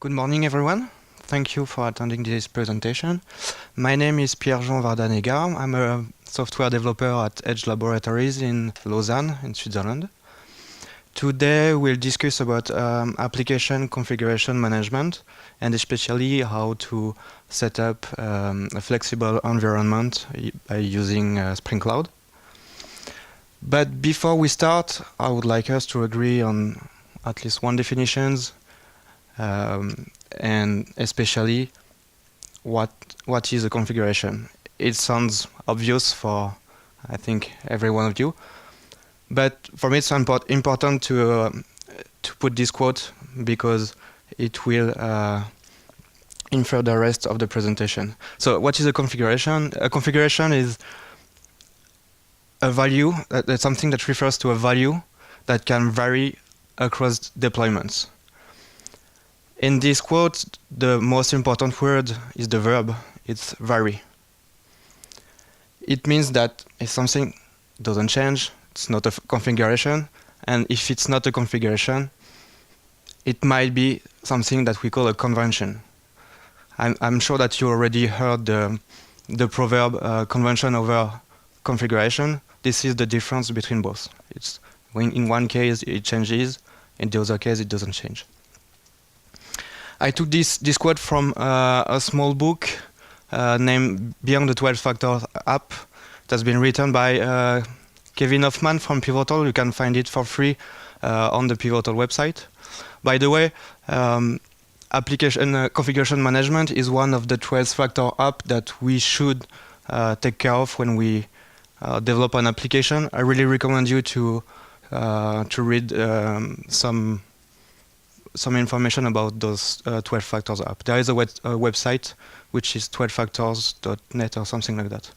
Good morning, everyone. Thank you for attending this presentation. My name is Pierre-Jean Vardanega. I'm a software developer at Edge Laboratories in Lausanne, in Switzerland. Today, we'll discuss about application configuration management, and especially how to set up a flexible environment by using Spring Cloud. But before we start, I would like us to agree on at least one definitions, and especially what is a configuration. It sounds obvious for, I think, every one of you, but for me it's important to put this quote because it will infer the rest of the presentation. So what is a configuration? A configuration is a value, that's something that refers to a value that can vary across deployments. In this quote, the most important word is the verb. It's vary. It means that if something doesn't change, it's not a configuration. And if it's not a configuration, it might be something that we call a convention. I'm sure that you already heard the proverb convention over configuration. This is the difference between both. It's when in one case it changes, in the other case it doesn't change. I took this quote from a small book named Beyond the 12 Factors app. It has been written by Kevin Hoffman from Pivotal. You can find it for free on the Pivotal website. By the way, application configuration management is one of the 12 factor app that we should take care of when we develop an application. I really recommend you to read some information about those 12 factors app. There is a website which is 12factors.net or something like that.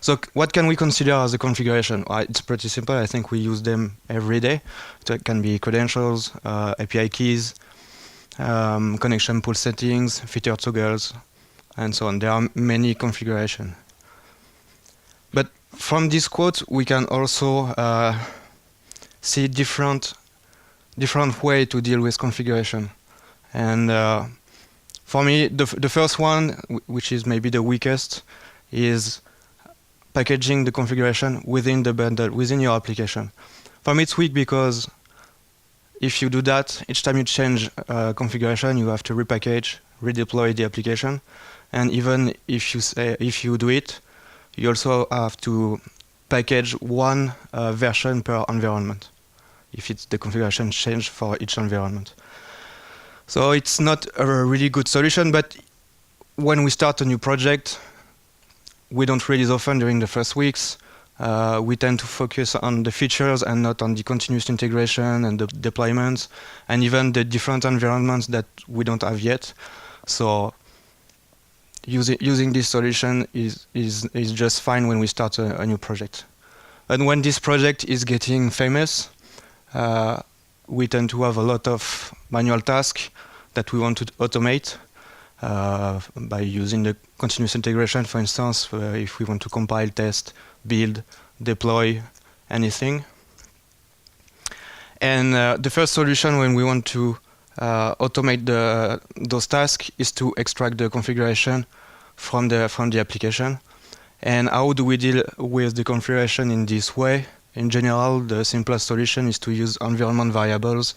So what can we consider as a configuration? It's pretty simple. I think we use them every day. It can be credentials, API keys, connection pool settings, feature toggles, and so on. There are many configurations. But from this quote, we can also see different way to deal with configuration. And for me, the first one, which is maybe the weakest, is packaging the configuration within the bundle, within your application. For me, it's weak because if you do that, each time you change configuration, you have to repackage, redeploy the application. And even if you do it, you also have to package one version per environment, if it's the configuration change for each environment. So it's not a really good solution, but when we start a new project, we don't release often during the first weeks. We tend to focus on the features and not on the continuous integration and the deployments, and even the different environments that we don't have yet. So using this solution is just fine when we start a new project. And when this project is getting famous, we tend to have a lot of manual tasks that we want to automate by using the continuous integration, for instance, if we want to compile, test, build, deploy, anything. And the first solution when we want to automate those tasks is to extract the configuration from the application. And how do we deal with the configuration in this way? In general, the simplest solution is to use environment variables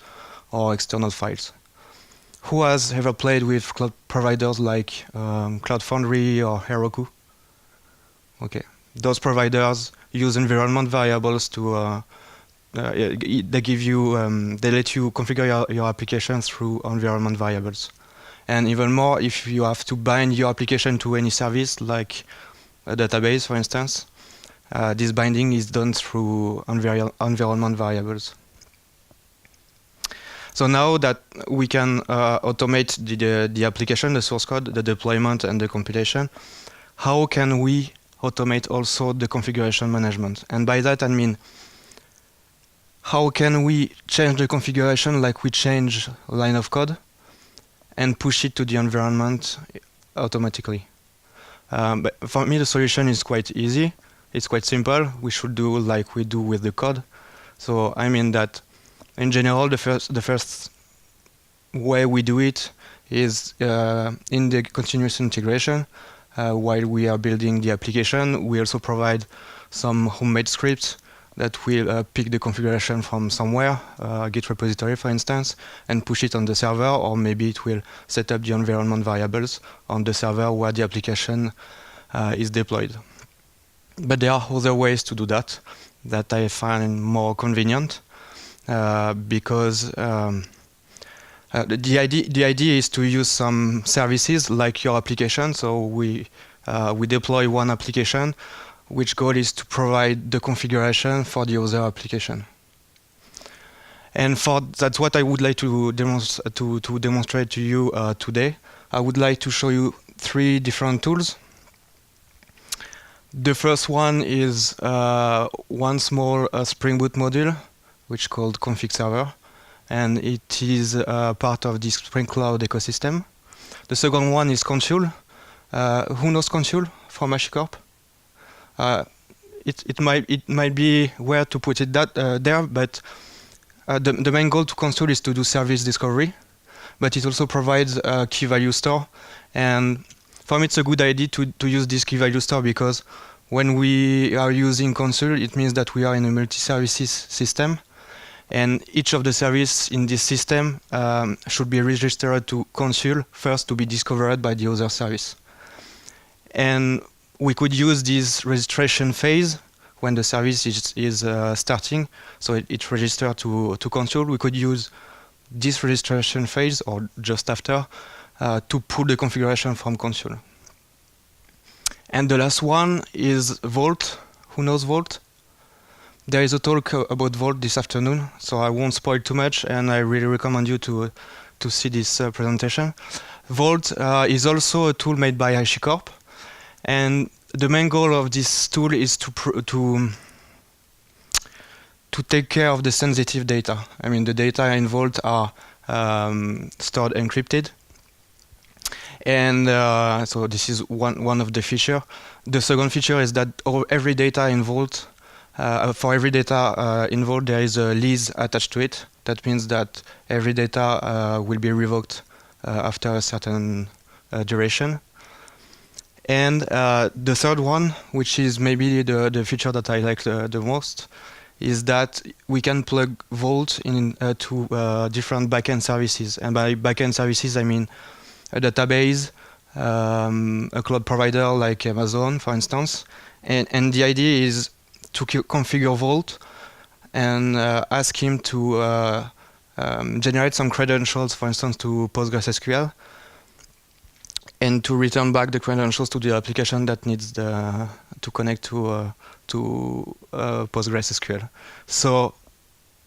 or external files. Who has ever played with cloud providers like Cloud Foundry or Heroku? Okay, those providers use environment variables to they let you configure your application through environment variables. And even more, if you have to bind your application to any service like a database, for instance, this binding is done through environment variables. So now that we can automate the application, the source code, the deployment, and the compilation, how can we automate also the configuration management? And by that I mean, how can we change the configuration like we change a line of code and push it to the environment automatically? But for me, the solution is quite easy. It's quite simple. We should do like we do with the code. So I mean that in general, the first way we do it is in the continuous integration. While we are building the application, we also provide some homemade scripts that will pick the configuration from somewhere, Git repository for instance, and push it on the server, or maybe it will set up the environment variables on the server where the application is deployed. But there are other ways to do that I find more convenient, because the idea is to use some services like your application. So we deploy one application, which goal is to provide the configuration for the other application. And that's what I would like to demonstrate to you today. I would like to show you 3 different tools. The first one is one small Spring Boot module, which is called config server, and it is part of the Spring Cloud ecosystem. The second one is Consul. Who knows Consul from Hashicorp? It might be where to put it there, but the main goal to Consul is to do service discovery, but it also provides a key value store. And for me, it's a good idea to use this key value store, because when we are using Consul, it means that we are in a multi-services system, and each of the services in this system should be registered to Consul first to be discovered by the other service. And we could use this registration phase when the service is starting, so it registers to Consul. We could use this registration phase, or just after, to pull the configuration from Consul. And the last one is Vault. Who knows Vault? There is a talk about Vault this afternoon, so I won't spoil too much, and I really recommend you to see this presentation. Vault is also a tool made by Hashicorp, and the main goal of this tool is to take care of the sensitive data. I mean, the data in Vault are stored encrypted, and so this is one of the features. The second feature is that every data in Vault, for every data in Vault, there is a lease attached to it. That means that every data will be revoked after a certain duration. And the third one, which is maybe the feature that I like the most, is that we can plug Vault in to different backend services. And by backend services, I mean a database, a cloud provider like Amazon, for instance. And the idea is to configure Vault and ask him to generate some credentials, for instance, to PostgreSQL, and to return back the credentials to the application that needs to connect to PostgreSQL. So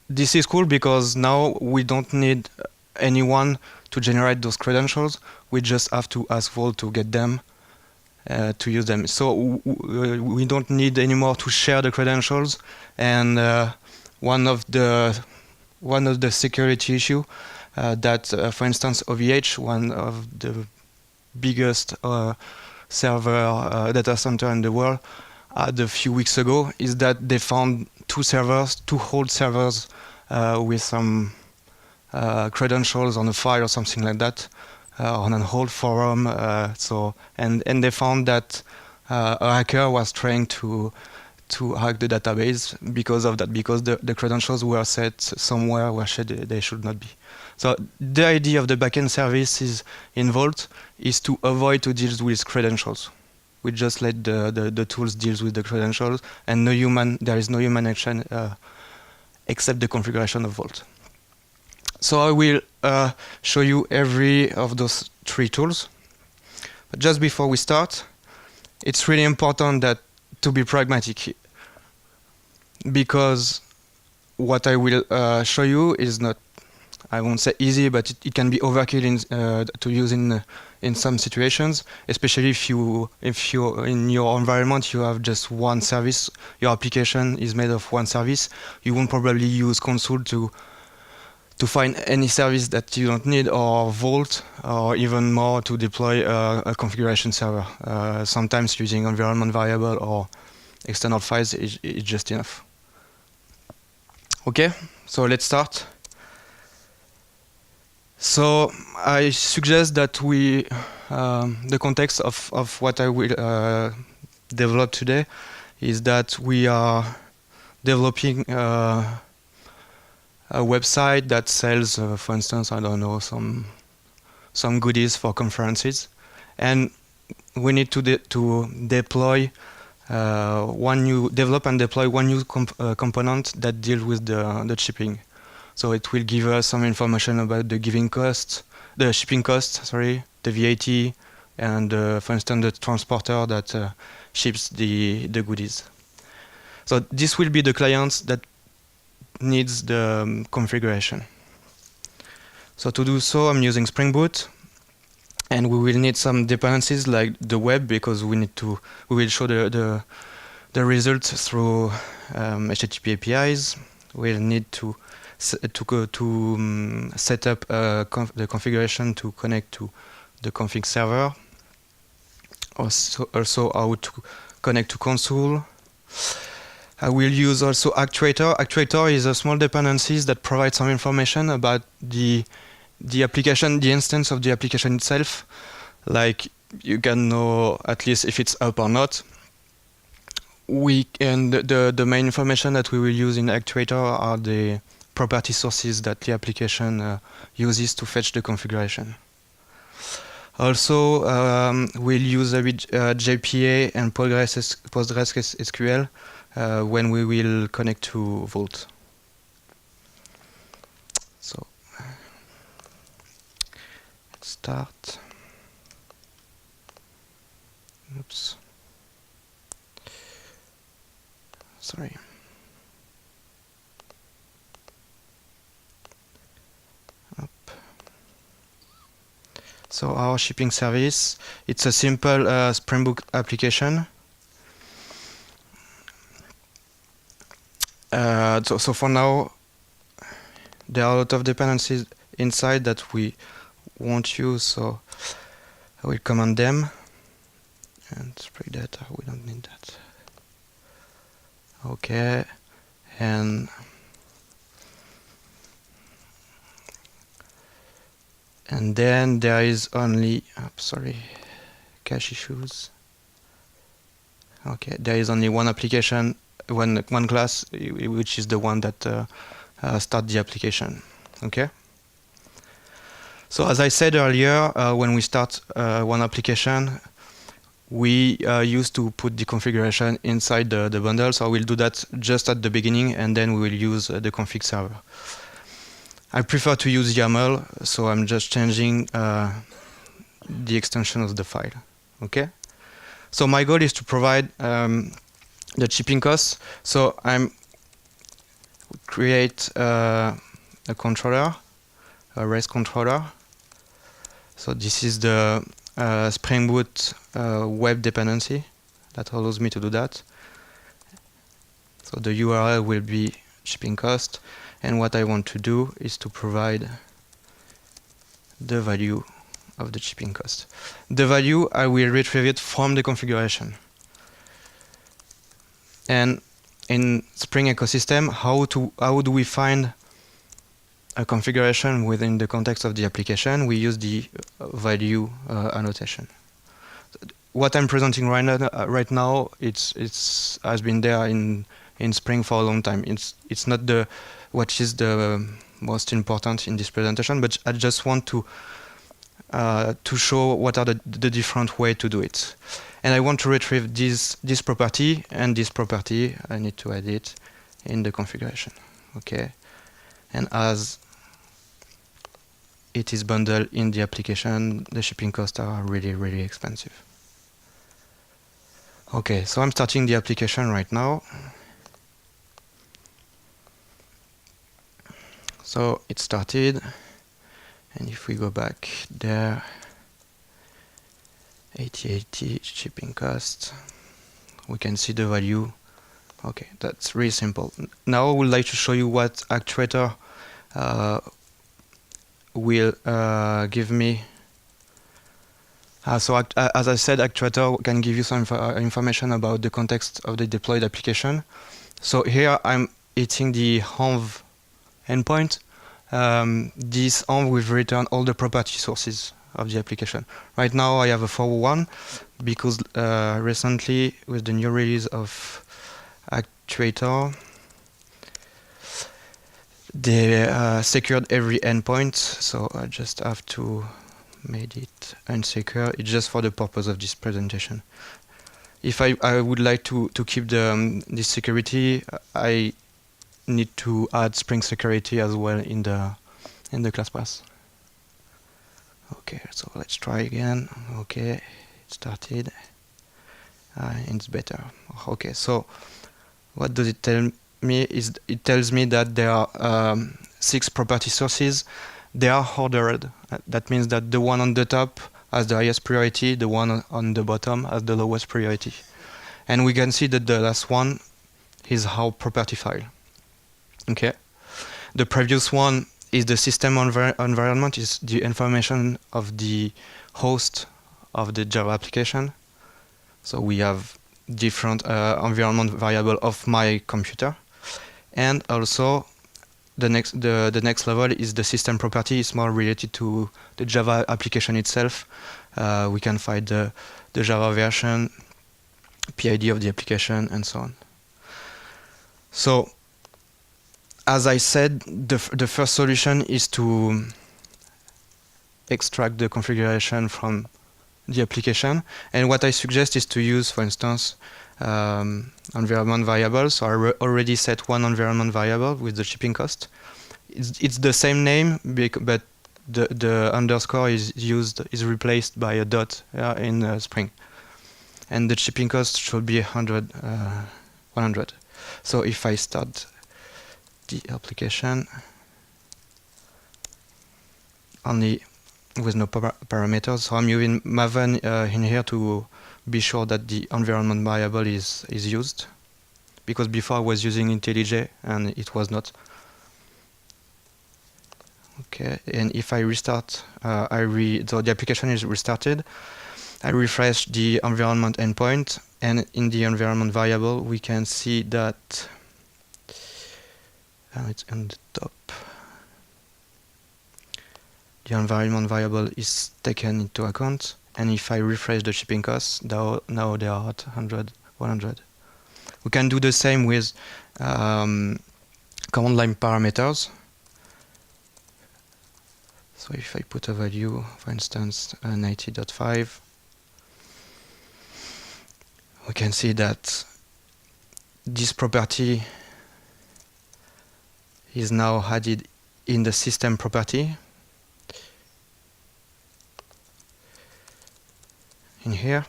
this is cool because now we don't need anyone to generate those credentials. We just have to ask Vault to get them, to use them. So we don't need anymore to share the credentials. And one of the security issue that, for instance, OVH, one of the biggest server data center in the world, had a few weeks ago, is that they found two old servers with some credentials on a file or something like that, on an old forum. And they found that a hacker was trying to hack the database because of that, because the credentials were set somewhere where they should not be. So the idea of the backend services in Vault is to avoid to deal with credentials. We just let the tools deal with the credentials, and there is no human action except the configuration of Vault. So I will show you every of those three tools. But just before we start, it's really important to be pragmatic, because what I will show you is not, I won't say easy, but it can be overkill to use in some situations, especially if you in your environment you have just one service, your application is made of one service. You won't probably use Consul to find any service that you don't need, or Vault, or even more to deploy a configuration server. Sometimes using environment variable or external files is just enough. Okay, so let's start. So I suggest that we, the context of what I will develop today is that we are developing a website that sells, for instance, I don't know, some goodies for conferences, and we need to deploy develop and deploy one new component that deals with the shipping. So it will give us some information about the shipping cost, sorry, the VAT, and for instance the transporter that ships the goodies. So this will be the client that needs the configuration. So to do so, I'm using Spring Boot, and we will need some dependencies like the web, because we will show the results through HTTP APIs. We'll need to set up the configuration to connect to the config server. Also how to connect to Consul. I will use also Actuator. Actuator is a small dependencies that provide some information about the application, the instance of the application itself. Like, you can know at least if it's up or not. The main information that we will use in Actuator are the property sources that the application uses to fetch the configuration. Also, we'll use a bit JPA and PostgreSQL when we will connect to Vault. So, let's start. Oops. Sorry. So our shipping service, it's a simple Spring Boot application. So for now, there are a lot of dependencies inside that we won't use, so I will command them. And Spring Data, we don't need that. Okay, and then there is only, cache issues. Okay, there is only one application, one class, which is the one that start the application. Okay. So as I said earlier, when we start one application, we used to put the configuration inside the bundle. So we'll do that just at the beginning, and then we will use the config server. I prefer to use YAML, so I'm just changing the extension of the file. Okay. So my goal is to provide the shipping costs. So I'm create a controller, a REST controller. So this is the Spring Boot web dependency that allows me to do that. So the URL will be shipping cost, and what I want to do is to provide the value of the shipping cost. The value, I will retrieve it from the configuration. And in Spring ecosystem, how do we find a configuration within the context of the application? We use the value annotation. What I'm presenting right now, it's has been there in Spring for a long time. It's not what is the most important in this presentation, but I just want to show what are the different way to do it. And I want to retrieve this property, and this property I need to add it in the configuration. Okay, and as it is bundled in the application, the shipping costs are really, really expensive. Okay, so I'm starting the application right now. So it started, and if we go back there, 8080 shipping cost, we can see the value. Okay, that's really simple. Now I would like to show you what Actuator will give me. So as I said, Actuator can give you some information about the context of the deployed application. So here I'm hitting the Env endpoint. this env will return all the property sources of the application. Right now I have a 401 because recently with the new release of Actuator, they secured every endpoint, so I just have to make it unsecure. It's just for the purpose of this presentation. If I would like to keep this security, I need to add Spring Security as well in the class path. Okay, so let's try again. Okay, it started. It's better. Okay, so what does it tell me? It tells me that there are 6 property sources. They are ordered. That means that the one on the top has the highest priority, the one on the bottom has the lowest priority. And we can see that the last one is our property file. Okay. The previous one is the system environment, is the information of the host of the Java application. So we have different environment variable of my computer. And also the next level is the system property. It's more related to the Java application itself. We can find the Java version, PID of the application, and so on. So, as I said, the first solution is to extract the configuration from the application. And what I suggest is to use, for instance, environment variables. So I already set one environment variable with the shipping cost. It's the same name, but the underscore is replaced by a dot in Spring. And the shipping cost should be 100. So if I start the application only with no parameters, so I'm using Maven in here to be sure that the environment variable is used, because before I was using IntelliJ and it was not. Okay, and if I restart, so the application is restarted. I refresh the environment endpoint, and in the environment variable we can see that it's on the top. The environment variable is taken into account, and if I refresh the shipping costs, now they are at 100. We can do the same with command line parameters. So if I put a value, for instance, 90.5, we can see that this property is now added in the system property in here,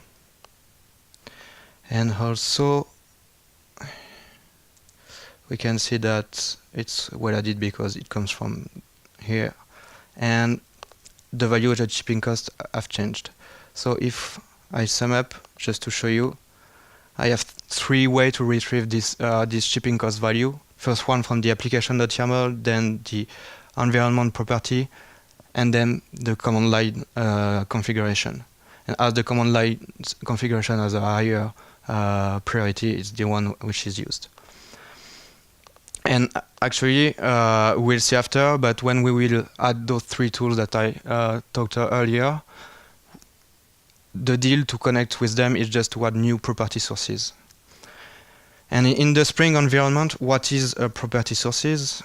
and also we can see that it's well added because it comes from here, and the value of the shipping cost have changed. So if I sum up, just to show you, I have 3 ways to retrieve this shipping cost value. First one from the application.yaml, then the environment property, and then the command line configuration. And as the command line configuration has a higher priority, it's the one which is used. And actually, we'll see after, but when we will add those 3 tools that I talked earlier, the deal to connect with them is just to add new property sources. And in the Spring environment, what is a property sources?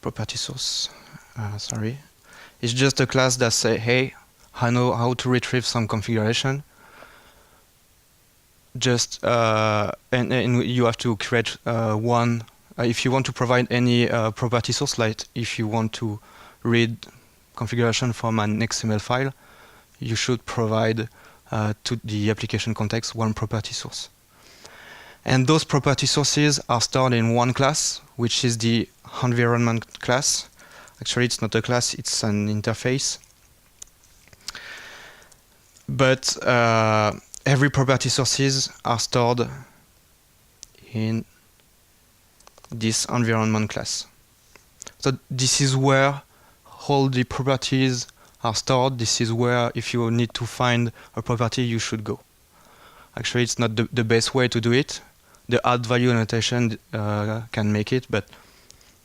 Property source, sorry. It's just a class that say, hey, I know how to retrieve some configuration. Just and you have to create one. If you want to provide any property source, like if you want to read configuration from an XML file, you should provide to the application context one property source. And those property sources are stored in one class, which is the environment class. Actually, it's not a class, it's an interface. But every property sources are stored in this environment class. So this is where all the properties are stored. This is where, if you need to find a property, you should go. Actually, it's not the best way to do it. The add value annotation can make it, but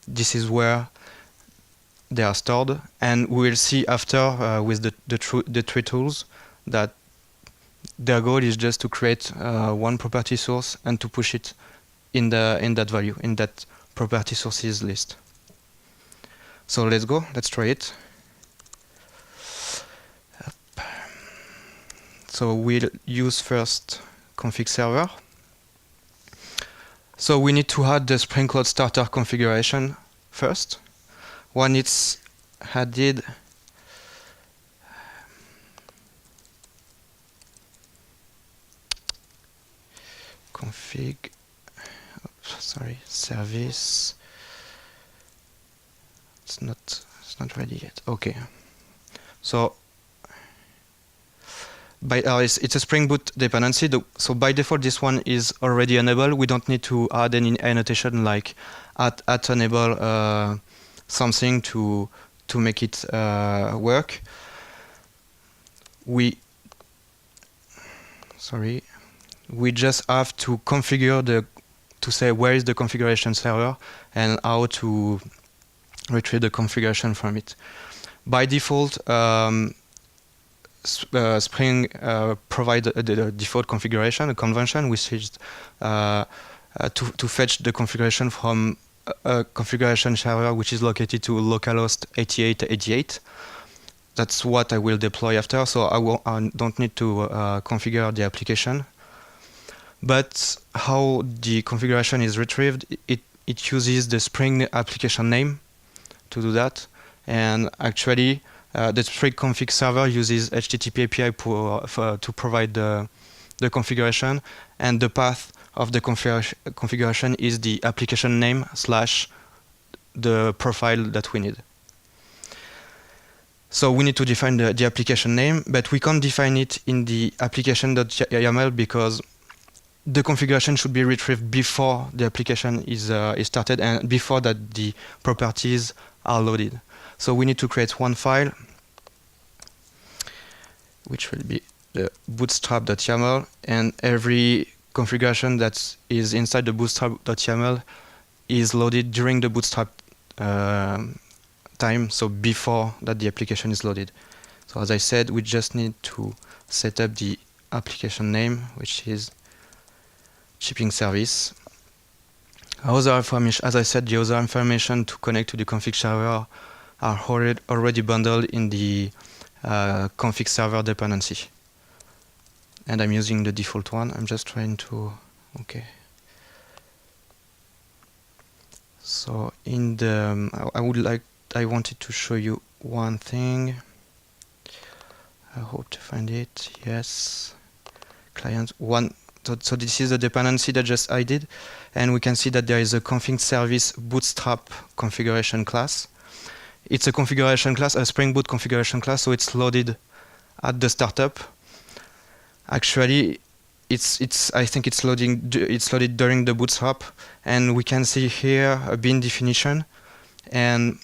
this is where they are stored, and we will see after with the three tools that their goal is just to create one property source and to push it in that value, in that property sources list. So let's go, let's try it. So we'll use first config server. So we need to add the Spring Cloud starter configuration first. When it's added, config, service. It's not ready yet. Okay. So it's a Spring Boot dependency. So by default, this one is already enabled. We don't need to add any annotation like at enable something to make it work. We just have to configure to say where is the configuration server and how to retrieve the configuration from it. By default, Spring provides the default configuration, a convention, which is to fetch the configuration from a configuration server which is located to localhost 8888. That's what I will deploy after, so I don't need to configure the application. But how the configuration is retrieved, it uses the Spring application name to do that. And actually, the Spring config server uses HTTP API to provide the configuration, and the path of the configuration is the application name / the profile that we need. So we need to define the application name, but we can't define it in the application.yaml because the configuration should be retrieved before the application is started and before that the properties are loaded. So we need to create one file, which will be the bootstrap.yaml, and every configuration that is inside the bootstrap.yaml is loaded during the bootstrap time, so before that the application is loaded. So as I said, we just need to set up the application name, which is shipping service. Other information, as I said, the other information to connect to the config server are already bundled in the config server dependency. And I'm using the default one. I'm just trying to, okay. So in the, I wanted to show you one thing. I hope to find it. Yes. Client one. So this is the dependency that just I did, and we can see that there is a config service bootstrap configuration class. It's a configuration class, a Spring Boot configuration class, so it's loaded at the startup. Actually, I think it's loaded during the bootstrap, and we can see here a bin definition, and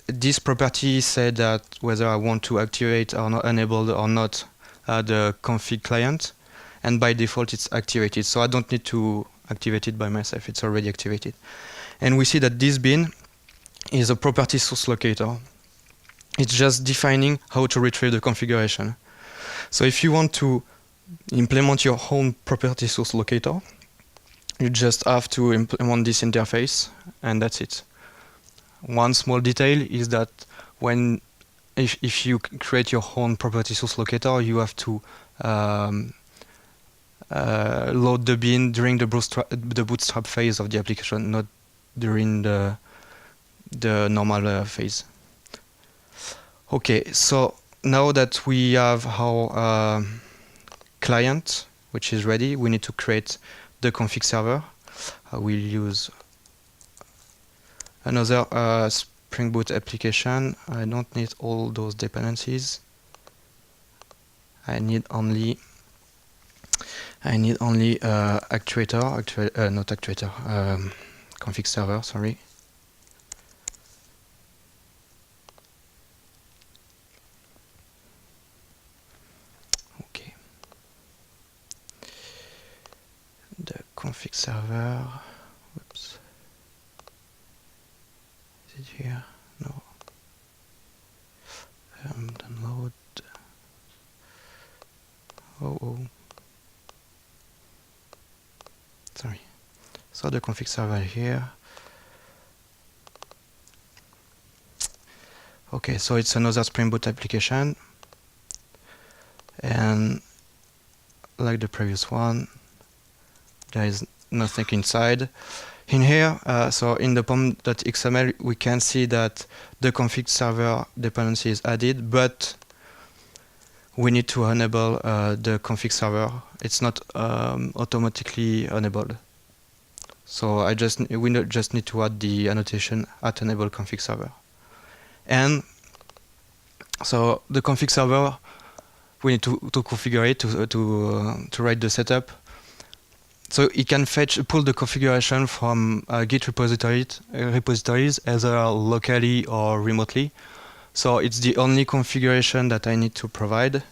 this property said that whether I want to activate or not, enable or not the config client. And by default it's activated, so I don't need to activate it by myself, it's already activated. And we see that this bin is a property source locator. It's just defining how to retrieve the configuration. So if you want to implement your own property source locator, you just have to implement this interface, and that's it. One small detail is that if you create your own property source locator, you have to load the bin during the bootstrap phase of the application, not during the normal phase. Okay, so now that we have our client, which is ready, we need to create the config server. I will use another Spring Boot application. I don't need all those dependencies. I need only config server, sorry. Okay. The config server, whoops. here. No. Download. Oh. Sorry. So the config server here. Okay, so it's another Spring Boot application. And like the previous one, there is nothing inside. In here, so in the pom.xml, we can see that the config server dependency is added, but we need to enable the config server. It's not automatically enabled. So we just need to add the annotation at enable config server. And so the config server, we need to configure it to write the setup. So it can pull the configuration from Git repositories, either locally or remotely. So it's the only configuration that I need to provide.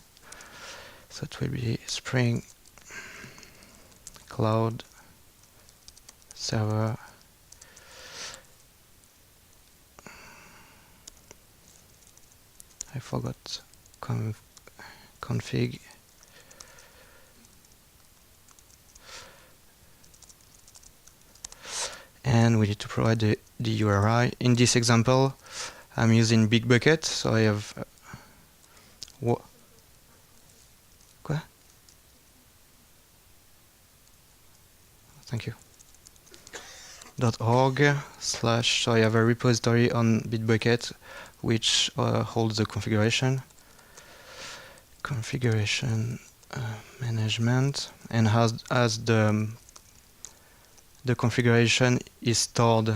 So it will be Spring Cloud Server. I forgot config. And we need to provide the URI. In this example, I'm using Bitbucket, so I have what? Thank you. .org/ so I have a repository on Bitbucket which holds the configuration management, and as the configuration is stored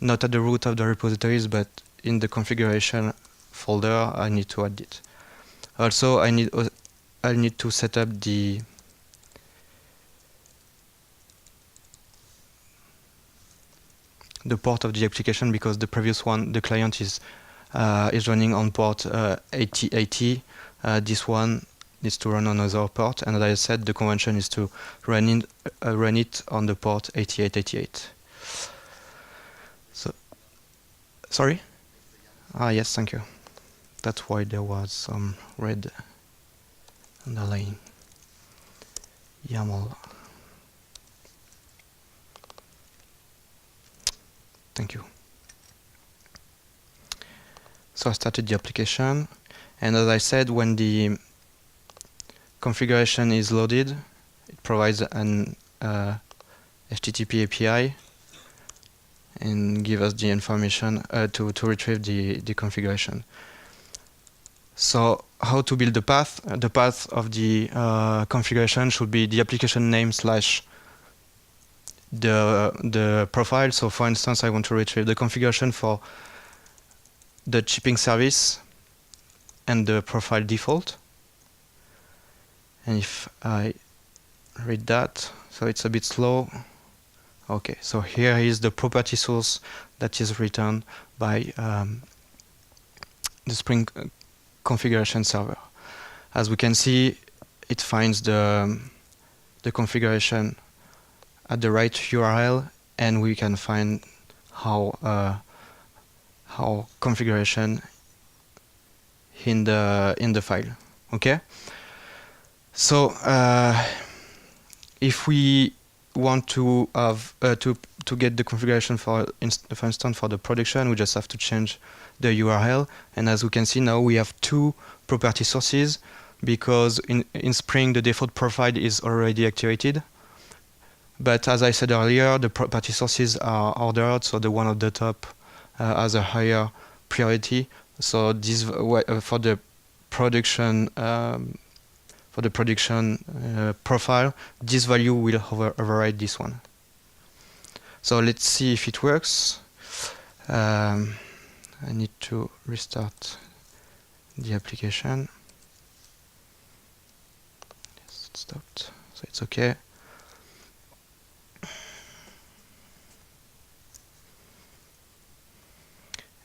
not at the root of the repositories but in the configuration folder, I need to add it. Also, I need to set up the port of the application, because the previous one, the client is running on port 8080. This one needs to run on another port, and as I said, the convention is to run it on the port 8888. So, sorry? Yes, thank you. That's why there was some red underlying YAML. Thank you. So I started the application, and as I said, when the configuration is loaded, it provides an HTTP API and give us the information to retrieve the configuration. So how to build the path? The path of the configuration should be the application name / the profile. So for instance, I want to retrieve the configuration for the shipping service and the profile default. And if I read that, so it's a bit slow. Okay, so here is the property source that is written by the Spring configuration server. As we can see, it finds the configuration at the right URL, and we can find how configuration in the file. Okay. So if we want to have to get the configuration for instance for the production, we just have to change the URL, and as we can see now we have two property sources, because in Spring the default profile is already activated. But as I said earlier, the property sources are ordered, so the one at the top has a higher priority. So this for the production profile, this value will override this one. So let's see if it works. I need to restart the application. Yes, it stopped, so it's okay.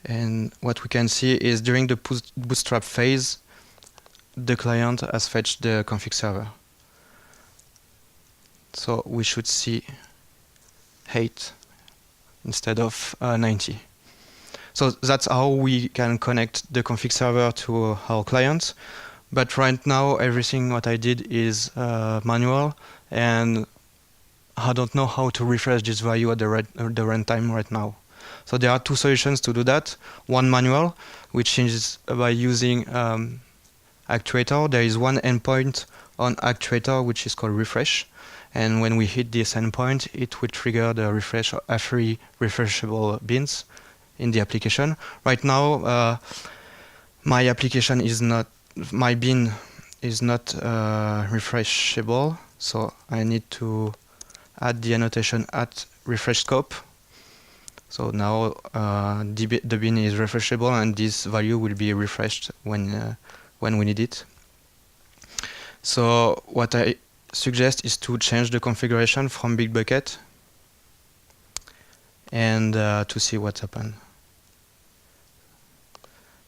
And what we can see is during the bootstrap phase, the client has fetched the config server. So we should see 8 instead of 90. So that's how we can connect the config server to our client. But right now, everything what I did is manual, and I don't know how to refresh this value at the runtime right now. So there are two solutions to do that. One manual, which is by using actuator. There is one endpoint on actuator which is called refresh, and when we hit this endpoint, it will trigger the refresh free refreshable bins in the application. Right now, my application is not, my bin is not refreshable, so I need to add the annotation at refresh scope. So now the bin is refreshable, and this value will be refreshed when we need it. So what I suggest is to change the configuration from Bitbucket and to see what's happened.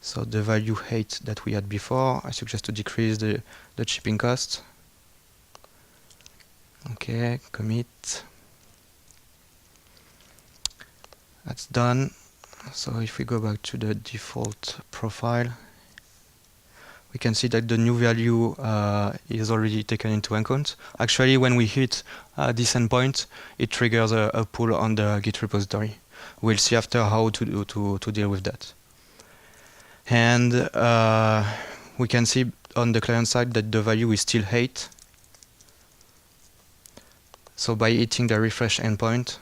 So the value 8 that we had before, I suggest to decrease the shipping cost. Okay, commit. That's done. So if we go back to the default profile, we can see that the new value is already taken into account. Actually, when we hit this endpoint, it triggers a pull on the Git repository. We'll see after how to deal with that. And we can see on the client side that the value is still 8. So by hitting the refresh endpoint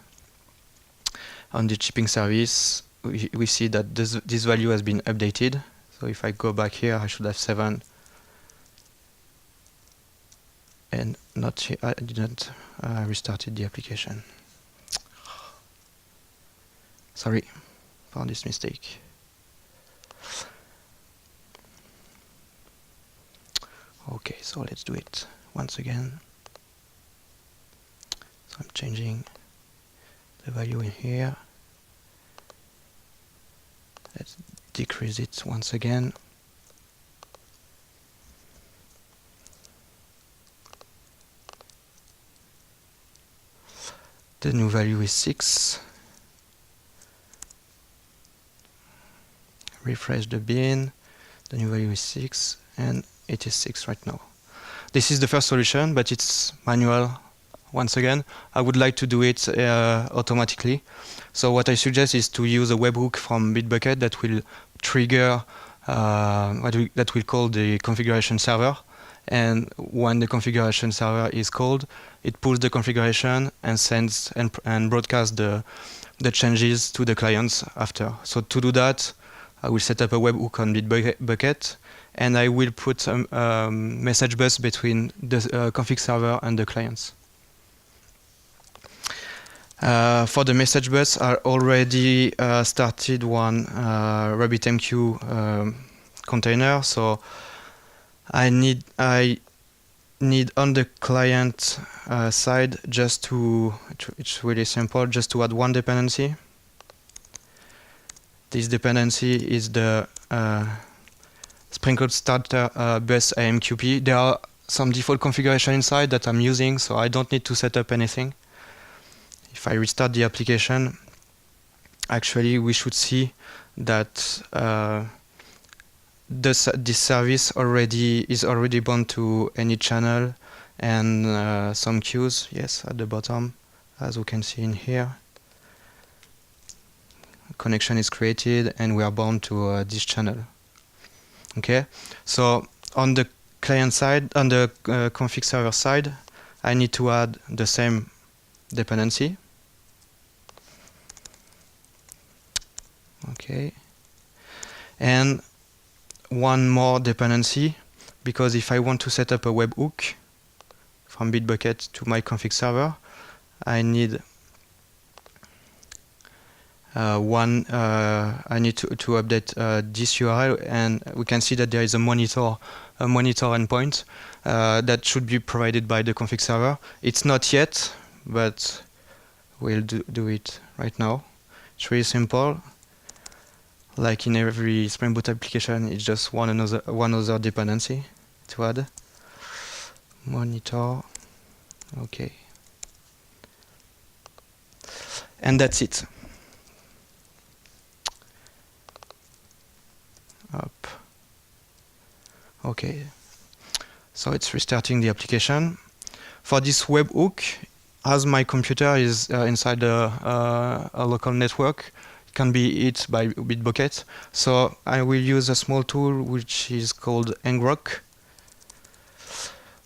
on the shipping service, we see that this value has been updated. So if I go back here, I should have 7. And not here, I didn't restarted the application. Sorry for this mistake. Okay, so let's do it once again. So I'm changing the value in here. Let's decrease it once again. The new value is 6. Refresh the bin. The new value is 6, and it is 6 right now. This is the first solution, but it's manual. Once again, I would like to do it automatically. So what I suggest is to use a webhook from Bitbucket that will trigger that will call the configuration server. And when the configuration server is called, it pulls the configuration and sends and broadcasts the changes to the clients after. So to do that, I will set up a webhook on Bitbucket, and I will put a message bus between the config server and the clients. For the message bus, I already started one RabbitMQ container. So I need on the client side just to, it's really simple, just to add one dependency. This dependency is the Sprinkled Starter Bus AMQP. There are some default configuration inside that I'm using, so I don't need to set up anything. If I restart the application, actually we should see that this service is already bound to any channel and some queues. Yes, at the bottom, as we can see in here. Connection is created and we are bound to this channel. Okay, so on the client side, on the config server side, I need to add the same dependency. Okay, and one more dependency, because if I want to set up a webhook from Bitbucket to my config server, I need I need to update this URL, and we can see that there is a monitor endpoint that should be provided by the config server. It's not yet, but we'll do it right now. It's really simple. Like in every Spring Boot application, it's just one other dependency to add. Monitor. Okay. And that's it. Up. Okay. So it's restarting the application. For this webhook, as my computer is inside a local network, it can be hit by Bitbucket. So I will use a small tool which is called ngrok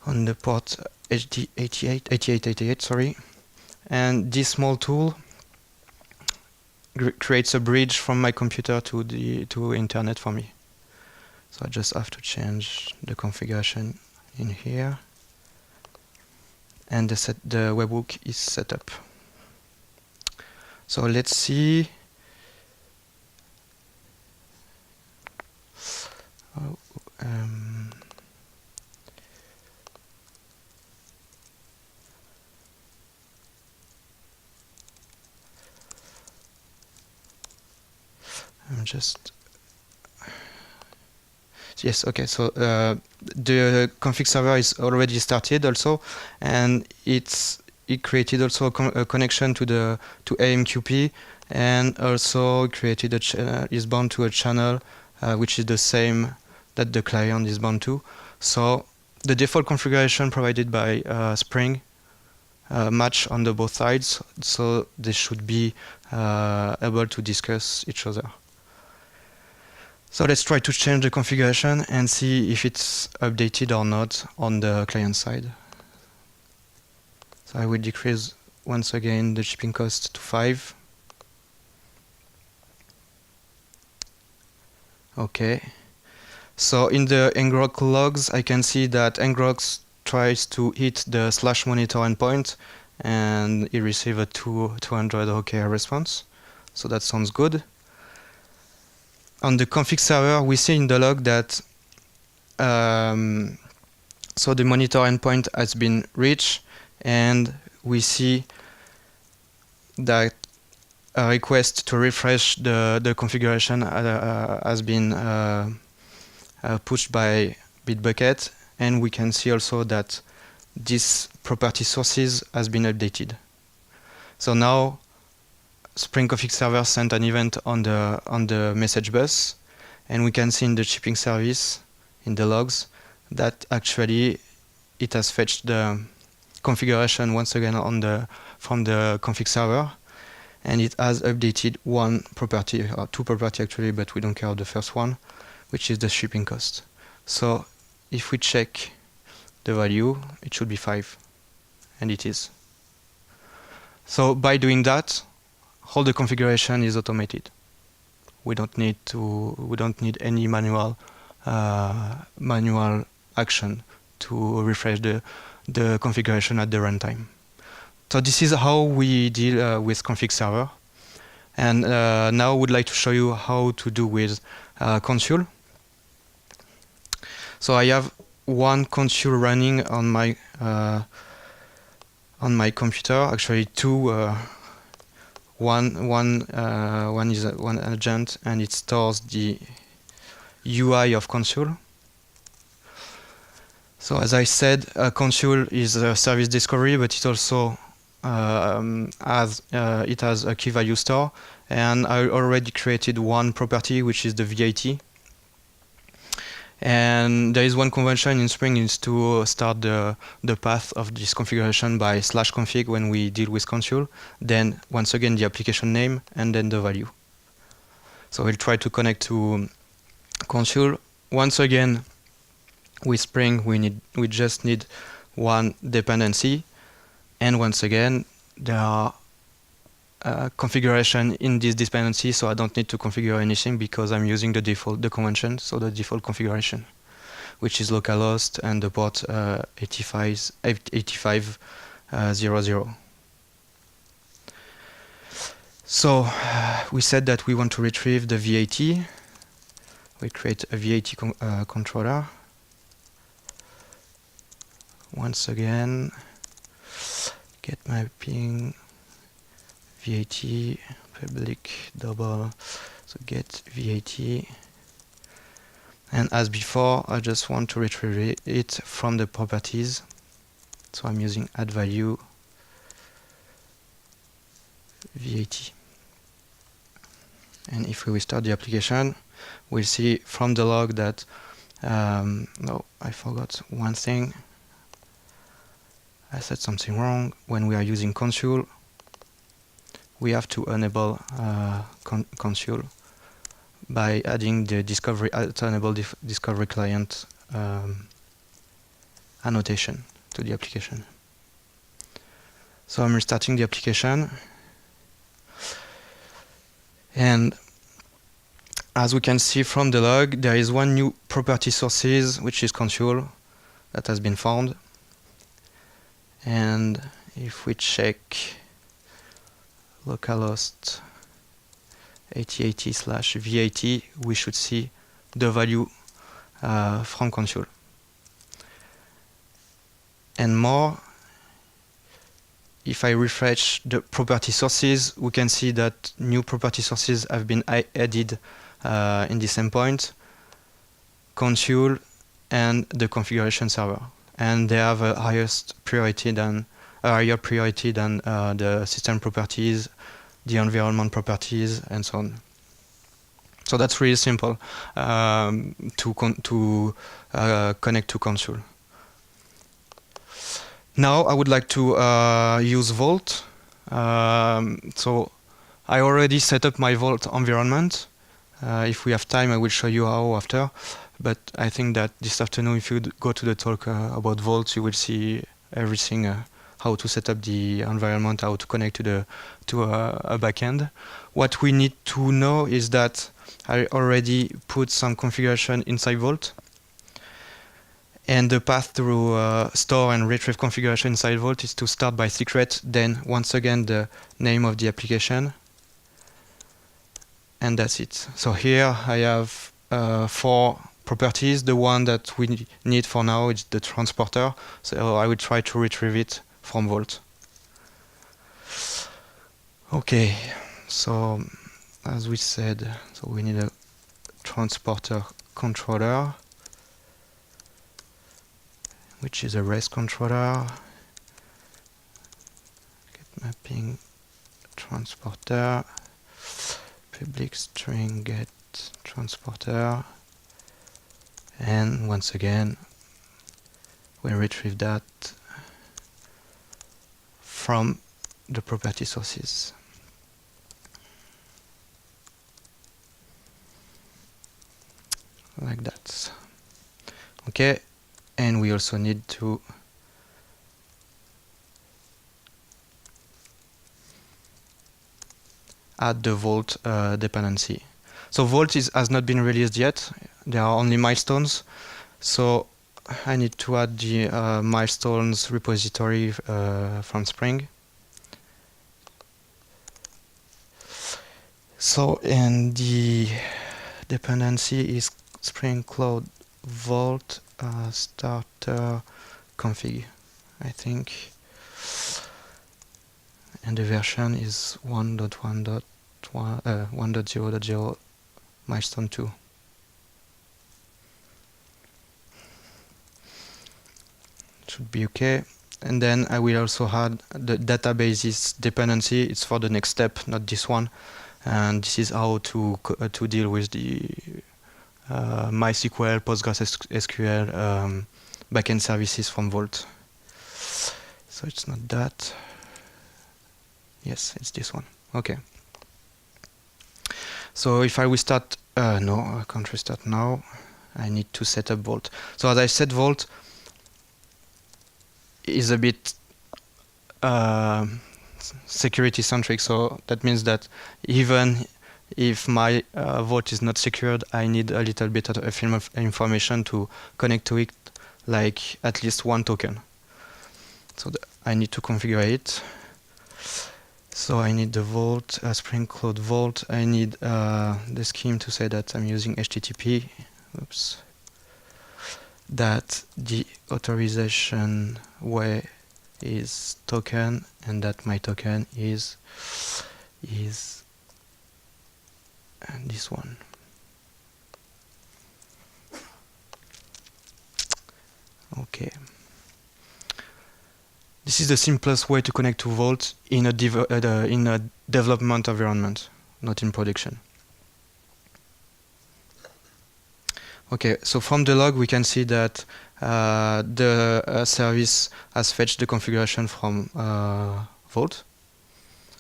on the port HD88, sorry. And this small tool creates a bridge from my computer to internet for me. So I just have to change the configuration in here, and the webhook is set up. So let's see. I'm just yes, okay. So the config server is already started also, and it created also a connection to AMQP, and also created is bound to a channel which is the same that the client is bound to. So the default configuration provided by Spring match on the both sides, so they should be able to discuss each other. So let's try to change the configuration and see if it's updated or not on the client side. So I will decrease once again the shipping cost to 5. Okay. So in the ngrok logs, I can see that ngrok tries to hit the /monitor endpoint, and it receives a 200 OK response. So that sounds good. On the config server, we see in the log that so the monitor endpoint has been reached, and we see that a request to refresh the configuration has been pushed by Bitbucket, and we can see also that this property sources has been updated. So now Spring config server sent an event on the message bus, and we can see in the shipping service in the logs that actually it has fetched the configuration once again from the config server, and it has updated one property, or two property actually, but we don't care about the first one, which is the shipping cost. So if we check the value, it should be 5, and it is. So by doing that, all the configuration is automated. We don't need any manual action to refresh the configuration at the runtime. So this is how we deal with config server. And now I would like to show you how to do with Consul. So I have one Consul running on my computer. Actually, two. One is one agent, and it stores the UI of Consul. So as I said, Consul is a service discovery, but it also has a key value store, and I already created one property, which is the VAT. And there is one convention in Spring is to start the path of this configuration by /config when we deal with Consul. Then once again the application name and then the value. So we'll try to connect to Consul. Once again, with Spring we just need one dependency, and once again there are configuration in this dependency, so I don't need to configure anything because I'm using the convention, so the default configuration, which is localhost and the port 8500. So we said that we want to retrieve the VAT. We create a VAT controller. Once again, get mapping VAT public double, so get VAT, and as before I just want to retrieve it from the properties, so I'm using add value VAT, and if we restart the application, we'll see from the log that, no, I forgot one thing. I said something wrong. When we are using Consul, we have to enable Consul by adding the discovery, enable discovery client annotation to the application. So I'm restarting the application, and as we can see from the log, there is one new property sources, which is Consul, that has been found. And if we check localhost 8080/VAT, we should see the value from Consul. And more, if I refresh the property sources, we can see that new property sources have been added in this endpoint, Consul and the configuration server. And they have a higher priority than the system properties, the environment properties, and so on. So that's really simple to connect to Consul. Now I would like to use Vault. So I already set up my Vault environment. If we have time, I will show you how after. But I think that this afternoon, if you go to the talk about Vault, you will see everything, how to set up the environment, how to connect to a backend. What we need to know is that I already put some configuration inside Vault. And the path to store and retrieve configuration inside Vault is to start by secret, then once again the name of the application. And that's it. So here I have 4 properties. The one that we need for now is the transporter. So I will try to retrieve it from Vault. Okay, so as we said, so we need a transporter controller, which is a REST controller. Get mapping transporter, public string get transporter, and once again we retrieve that from the property sources. Like that. Okay, and we also need to add the Vault dependency. So Vault has not been released yet. There are only milestones. So I need to add the milestones repository from Spring. So, and the dependency is Spring Cloud Vault starter config, I think. And the version is 1.1.0.0 milestone 2. Should be okay. And then I will also add the databases dependency. It's for the next step, not this one. And this is how to deal with the MySQL, PostgreSQL backend services from Vault. So it's not that. Yes, it's this one. Okay. So if I will start, no, I can't restart now. I need to set up Vault. So as I said, Vault is a bit security centric. So that means that even if my Vault is not secured, I need a little bit of information to connect to it, like at least one token. So I need to configure it. So I need the Vault, Spring Cloud Vault. I need the scheme to say that I'm using HTTP. Oops. That the authorization way is token, and that my token is this one. Okay. This is the simplest way to connect to Vault in a development environment, not in production. Okay, so from the log we can see that the service has fetched the configuration from Vault.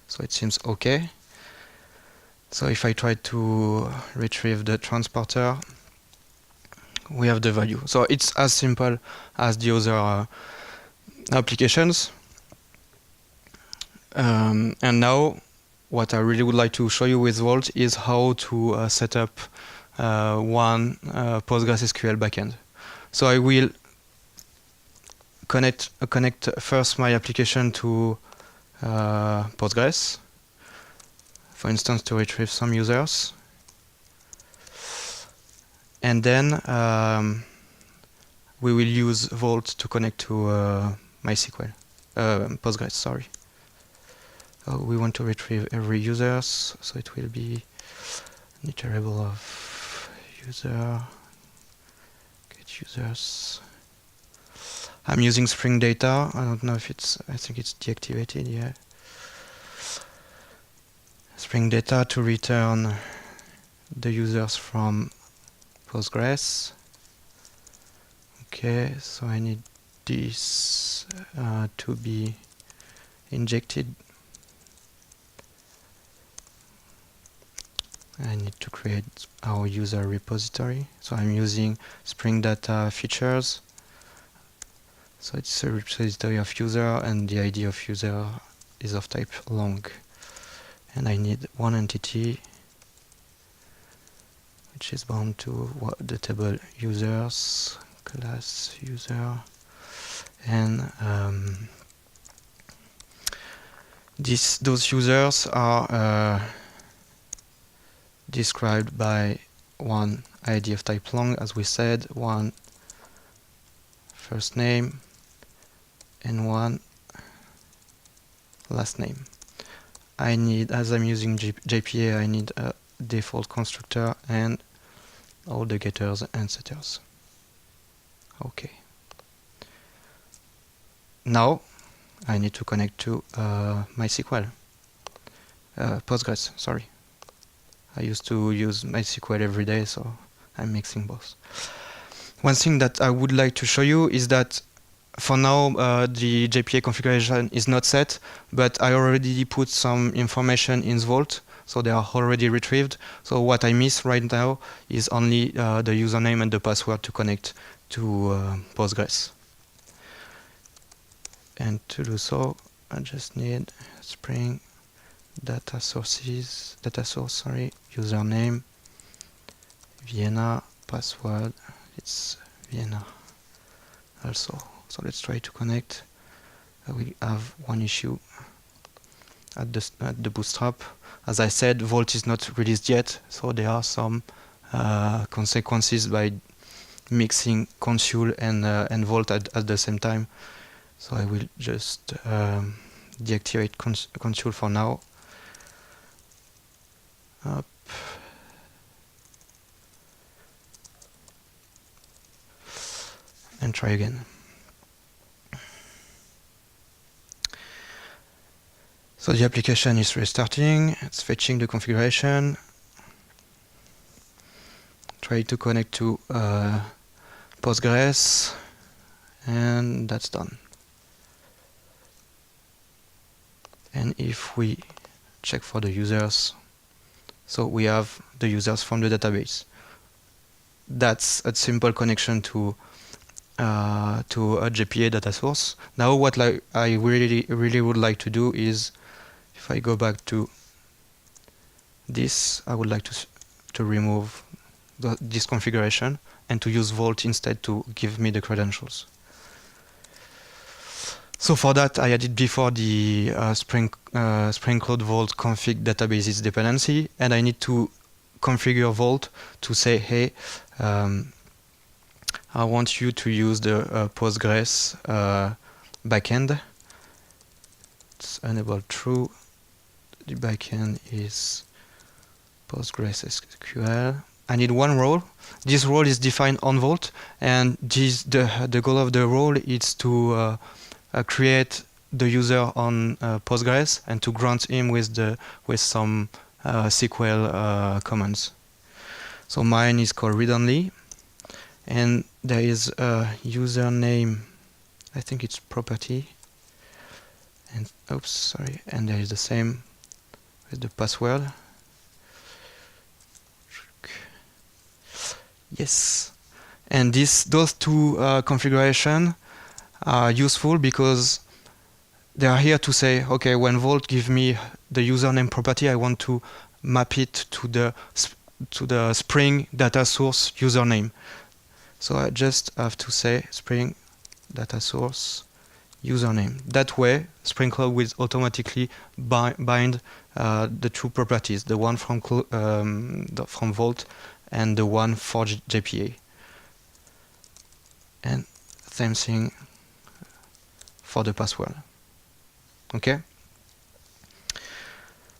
So it seems okay. So if I try to retrieve the transporter, we have the value. So it's as simple as the other applications. And now what I really would like to show you with Vault is how to set up one PostgreSQL backend. So I will connect first my application to Postgres, for instance, to retrieve some users. And then we will use Vault to connect to MySQL, Postgres, sorry. We want to retrieve every user, so it will be an iterable of user, get users. I'm using Spring Data. I don't know if it's, I think it's deactivated, yeah. Spring Data to return the users from Postgres. Okay, so I need this to be injected. I need to create our user repository. So I'm using Spring Data features. So it's a repository of user, and the ID of user is of type long. And I need one entity, which is bound to the table users, class user, and those users are described by one ID of type long, as we said, one first name, and one last name. I need, as I'm using JPA, I need a default constructor and all the getters and setters. Okay. Now I need to connect to MySQL, Postgres, sorry. I used to use MySQL every day, so I'm mixing both. One thing that I would like to show you is that for now the JPA configuration is not set, but I already put some information in Vault, so they are already retrieved. So what I miss right now is only the username and the password to connect to Postgres. And to do so, I just need Spring data source, username, Vienna, password, it's Vienna also. So let's try to connect. We have one issue at the bootstrap. As I said, Vault is not released yet, so there are some consequences by mixing Consul and Vault at the same time. So I will just deactivate Consul for now. Up. And try again. So the application is restarting, it's fetching the configuration. Try to connect to Postgres, and that's done. And if we check for the users, so we have the users from the database. That's a simple connection to a JPA data source. Now what I really would like to do is, if I go back to this, I would like to remove this configuration and to use Vault instead to give me the credentials. So for that, I added before the Spring Cloud Vault config databases dependency, and I need to configure Vault to say, hey, I want you to use the Postgres backend. It's enabled true. The backend is PostgreSQL. I need one role. This role is defined on Vault, and the goal of the role is to create the user on Postgres and to grant him with some SQL commands. So mine is called read only. and there is a username. I think it's property, and oops, sorry, and there is the same with the password. Yes, and those two configurations are useful because they are here to say, okay, when Vault give me the username property, I want to map it to the Spring data source username. So I just have to say Spring data source username. That way, Spring Cloud will automatically bind the two properties, the one from Vault and the one for JPA. And same thing for the password. Okay?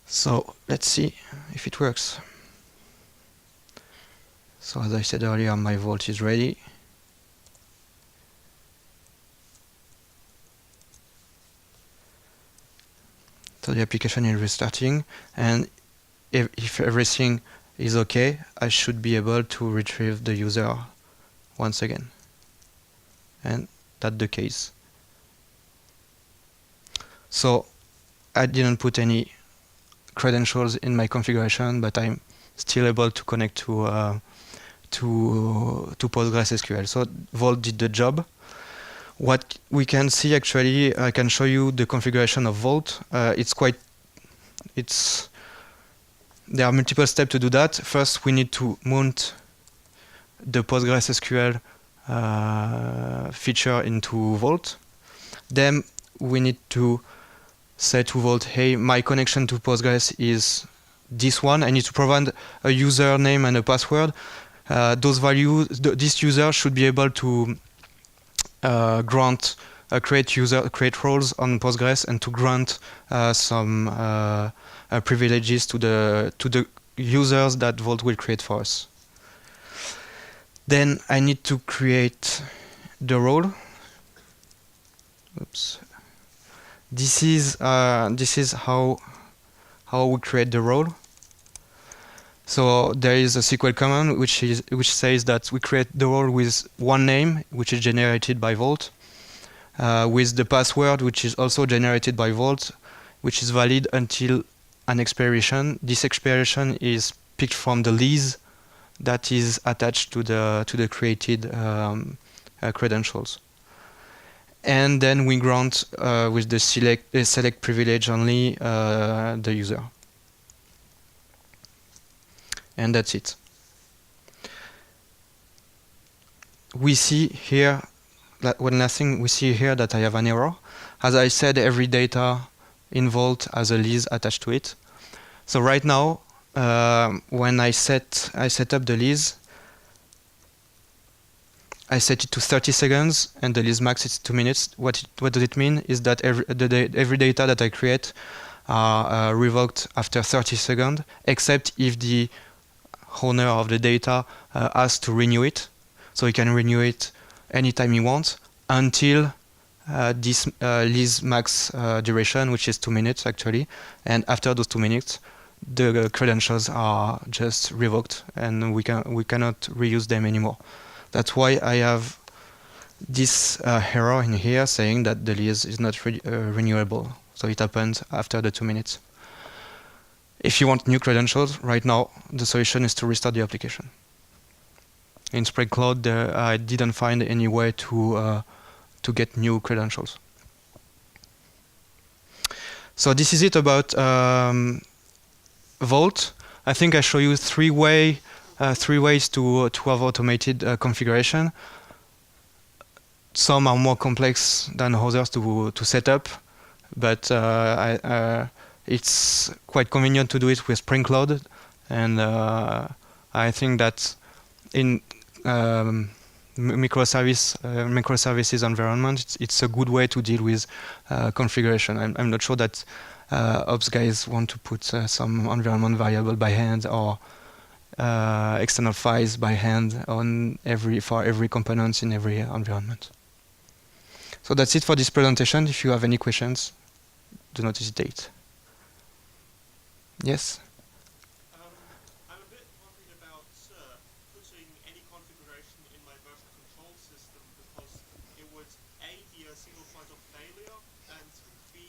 So let's see if it works. So as I said earlier, my Vault is ready. So the application is restarting, and if everything is okay, I should be able to retrieve the user once again. And that's the case. So I didn't put any credentials in my configuration, but I'm still able to connect to PostgreSQL. So Vault did the job. What we can see, actually, I can show you the configuration of Vault. There are multiple steps to do that. First, we need to mount the PostgreSQL feature into Vault. Then we need to say to Vault, hey, my connection to Postgres is this one. I need to provide a username and a password. Those values, this user should be able to create roles on Postgres and to grant some privileges to the users that Vault will create for us. Then I need to create the role. Oops. This is how we create the role. So there is a SQL command which says that we create the role with one name, which is generated by Vault, with the password, which is also generated by Vault, which is valid until an expiration. This expiration is picked from the lease that is attached to the created credentials. And then we grant with the select privilege only the user. And that's it. We see here that we see here that I have an error. As I said, every data in Vault has a lease attached to it. So right now, when I set up the lease, I set it to 30 seconds, and the lease max is 2 minutes. What does it mean? Is that every data that I create are revoked after 30 seconds, except if the owner of the data has to renew it. So he can renew it anytime he wants until this lease max duration, which is 2 minutes actually. And after those 2 minutes, the credentials are just revoked, and we cannot reuse them anymore. That's why I have this error in here saying that the lease is not renewable. So it happens after the 2 minutes. If you want new credentials, right now the solution is to restart the application. In Spring Cloud, I didn't find any way to get new credentials. So this is it about Vault. I think I show you three ways to have automated configuration. Some are more complex than others to set up, but it's quite convenient to do it with Spring Cloud, and I think that in microservices environment, it's a good way to deal with configuration. I'm not sure that ops guys want to put some environment variable by hand or external files by hand for every component in every environment. So that's it for this presentation. If you have any questions, do not hesitate. Yes? I'm a bit wondering about putting any configuration in my virtual vault system because it would A, be a single point of failure, and B,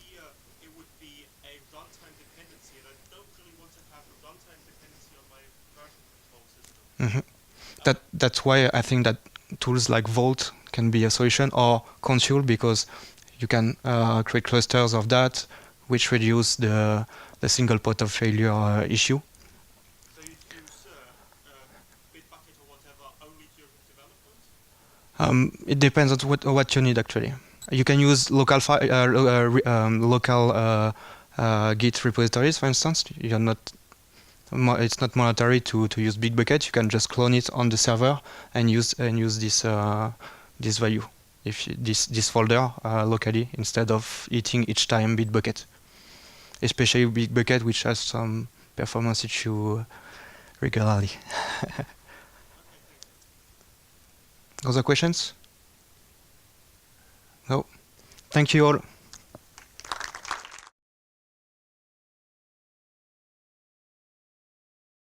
it would be a runtime dependency, and I don't really want to have a runtime dependency on my version control system. Mhm. That's why I think that tools like Vault can be a solution, or Consul, because you can create clusters of that, which reduce the single point of failure issue. So you'd use Bitbucket or whatever only during development? It depends on what you need actually. You can use local Git repositories, for instance. You're not it's not mandatory to use Bitbucket. You can just clone it on the server and use this value, this folder locally, instead of eating each time Bitbucket. Especially Bitbucket, which has some performance issue regularly. Okay, thank you. Other questions? No. Thank you all.